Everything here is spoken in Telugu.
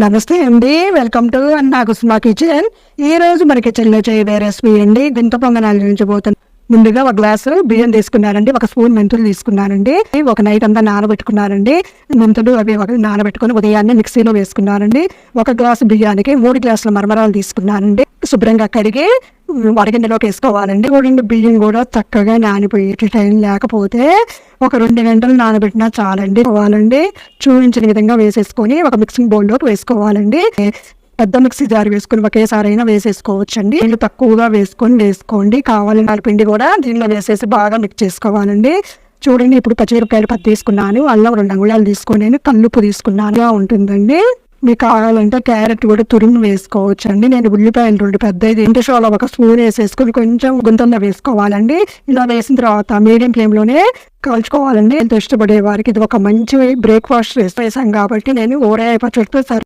నమస్తే అండి. వెల్కమ్ టు అన్నా కుసుమ కిచెన్. ఈ రోజు మన కిచెన్లో చేయబోయే రెసిపీ అండి గుంత పొంగనాల నుంచి పోతుంది. ముందుగా ఒక గ్లాసు బియ్యం తీసుకున్నానండి, ఒక స్పూన్ మెంతులు తీసుకున్నానండి, ఒక నైట్ అంతా నానబెట్టుకున్నానండి. మెంతులు అవి నానబెట్టుకుని ఉదయాన్నే మిక్సీలో వేసుకున్నానండి. ఒక గ్లాసు బియ్యానికి 3 గ్లాసుల మరమరాలు తీసుకున్నానండి. శుభ్రంగా కడిగి వడగిన్నెలోకి వేసుకోవాలండి. చూడండి, బియ్యం కూడా చక్కగా నానిపోయే టైం లేకపోతే ఒక 2 గంటలు నానబెట్టినా చాలండి. చూపించిన విధంగా వేసేసుకొని ఒక మిక్సింగ్ బౌల్లోకి వేసుకోవాలండి. పెద్ద మిక్సీ జార్ వేసుకుని ఒకేసారి అయినా వేసేసుకోవచ్చండి. నీళ్ళు తక్కువగా వేసుకోండి. కావాలన్న పిండి కూడా దీనిలో వేసేసి బాగా మిక్స్ చేసుకోవాలండి. చూడండి, ఇప్పుడు పచ్చిమిరపకాయలు 10 తీసుకున్నాను, అల్లం 2 అంగుళాలు తీసుకొని కల్లుప్పు తీసుకున్నాను ఉంటుందండి. మీకు కావాలంటే క్యారెట్ కూడా తురిమి వేసుకోవచ్చు అండి. నేను ఉల్లిపాయలు 2 పెద్దది ఇంటిషోలో ఒక స్పూన్ వేసేసుకుని కొంచెం గుంతంలో వేసుకోవాలండి. ఇలా వేసిన తర్వాత మీడియం ఫ్లేమ్లోనే కలుచుకోవాలండి. ఎంత ఇష్టపడే వారికి ఇది ఒక మంచి బ్రేక్ఫాస్ట్ వేసాం కాబట్టి నేను ఊరగాయ పచ్చడితో